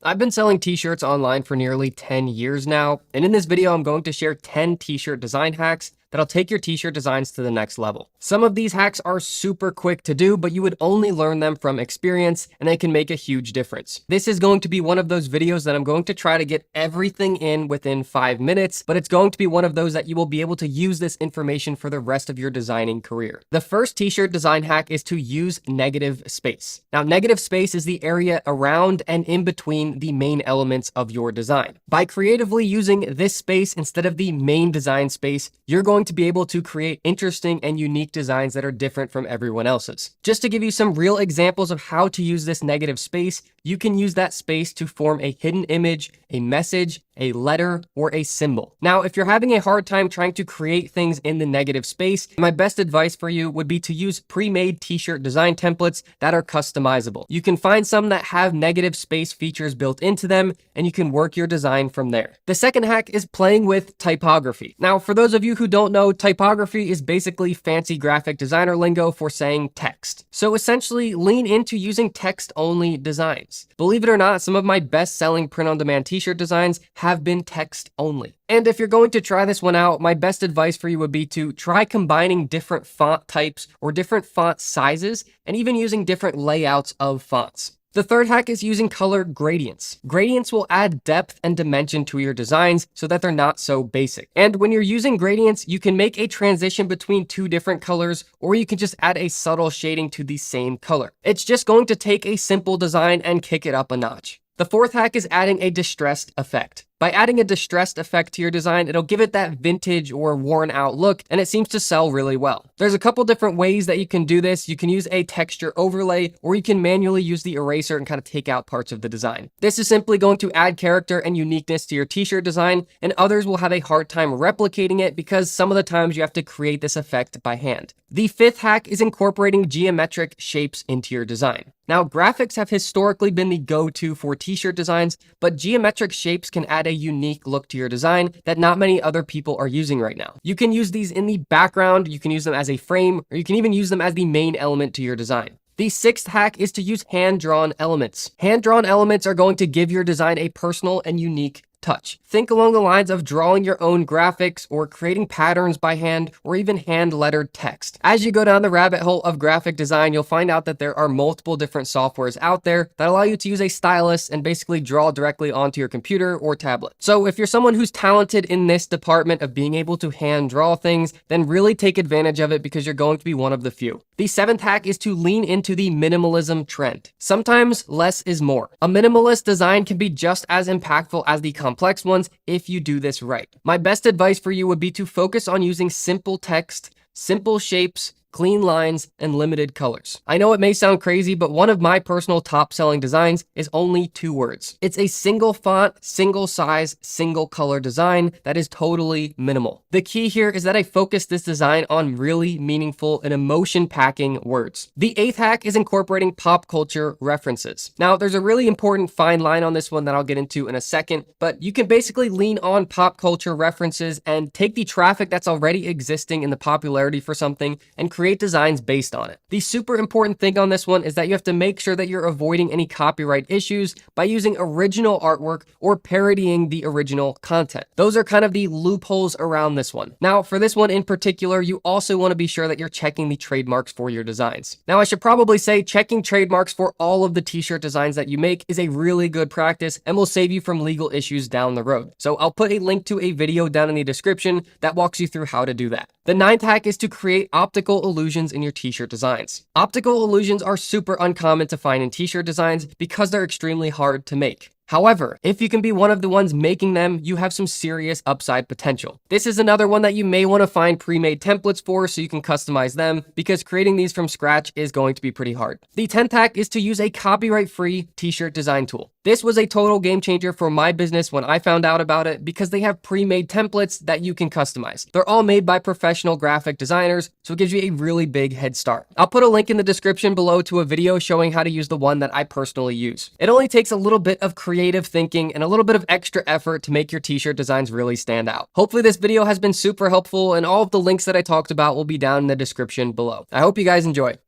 I've been selling t-shirts online for nearly 10 years now, and in this video I'm going to share 10 t-shirt design hacks that'll take your t-shirt designs to the next level. Some of these hacks are super quick to do, but you would only learn them from experience, and they can make a huge difference. This is going to be one of those videos that I'm going to try to get everything in within 5 minutes, but it's going to be one of those that you will be able to use this information for the rest of your designing career. The first t-shirt design hack is to use negative space. Now, negative space is the area around and in between the main elements of your design. By creatively using this space instead of the main design space, you're going to be able to create interesting and unique designs that are different from everyone else's. Just to give you some real examples of how to use this negative space, you can use that space to form a hidden image, a message, a letter, or a symbol. Now, if you're having a hard time trying to create things in the negative space, my best advice for you would be to use pre-made t-shirt design templates that are customizable. You can find some that have negative space features built into them, and you can work your design from there. The second hack is playing with typography. Now, for those of you who don't know, typography is basically fancy graphic designer lingo for saying text. So essentially, lean into using text-only designs. Believe it or not, some of my best-selling print-on-demand t-shirt designs have been text only. And if you're going to try this one out, my best advice for you would be to try combining different font types or different font sizes, and even using different layouts of fonts. The third hack is using color gradients. Gradients will add depth and dimension to your designs so that they're not so basic. And when you're using gradients, you can make a transition between two different colors, or you can just add a subtle shading to the same color. It's just going to take a simple design and kick it up a notch. The fourth hack is adding a distressed effect. By adding a distressed effect to your design, it'll give it that vintage or worn out look, and it seems to sell really well. There's a couple different ways that you can do this. You can use a texture overlay, or you can manually use the eraser and kind of take out parts of the design. This is simply going to add character and uniqueness to your t-shirt design, and others will have a hard time replicating it because some of the times you have to create this effect by hand. The fifth hack is incorporating geometric shapes into your design. Now, graphics have historically been the go-to for t-shirt designs, but geometric shapes can add a unique look to your design that not many other people are using right now. You can use these in the background, you can use them as a frame, or you can even use them as the main element to your design. The sixth hack is to use hand-drawn elements. Hand-drawn elements are going to give your design a personal and unique touch. Think along the lines of drawing your own graphics or creating patterns by hand or even hand-lettered text. As you go down the rabbit hole of graphic design, you'll find out that there are multiple different softwares out there that allow you to use a stylus and basically draw directly onto your computer or tablet. So if you're someone who's talented in this department of being able to hand draw things, then really take advantage of it because you're going to be one of the few. The seventh hack is to lean into the minimalism trend. Sometimes less is more. A minimalist design can be just as impactful as the complex ones if you do this right. My best advice for you would be to focus on using simple text, simple shapes, clean lines, and limited colors. I know it may sound crazy, but one of my personal top-selling designs is only 2 words. It's a single font, single size, single color design that is totally minimal. The key here is that I focus this design on really meaningful and emotion-packing words. The 8th hack is incorporating pop culture references. Now, there's a really important fine line on this one that I'll get into in a second, but you can basically lean on pop culture references and take the traffic that's already existing in the popularity for something and create designs based on it. The super important thing on this one is that you have to make sure that you're avoiding any copyright issues by using original artwork or parodying the original content. Those are kind of the loopholes around this one. Now, for this one in particular, you also want to be sure that you're checking the trademarks for your designs. Now, I should probably say checking trademarks for all of the t-shirt designs that you make is a really good practice and will save you from legal issues down the road. So I'll put a link to a video down in the description that walks you through how to do that. The 9th hack is to create optical illusions in your t-shirt designs. Optical illusions are super uncommon to find in t-shirt designs because they're extremely hard to make. However, if you can be one of the ones making them, you have some serious upside potential. This is another one that you may want to find pre-made templates for so you can customize them, because creating these from scratch is going to be pretty hard. The 10th hack is to use a copyright-free t-shirt design tool. This was a total game changer for my business when I found out about it because they have pre-made templates that you can customize. They're all made by professional graphic designers, so it gives you a really big head start. I'll put a link in the description below to a video showing how to use the one that I personally use. It only takes a little bit of creative thinking and a little bit of extra effort to make your t-shirt designs really stand out. Hopefully this video has been super helpful, and all of the links that I talked about will be down in the description below. I hope you guys enjoy.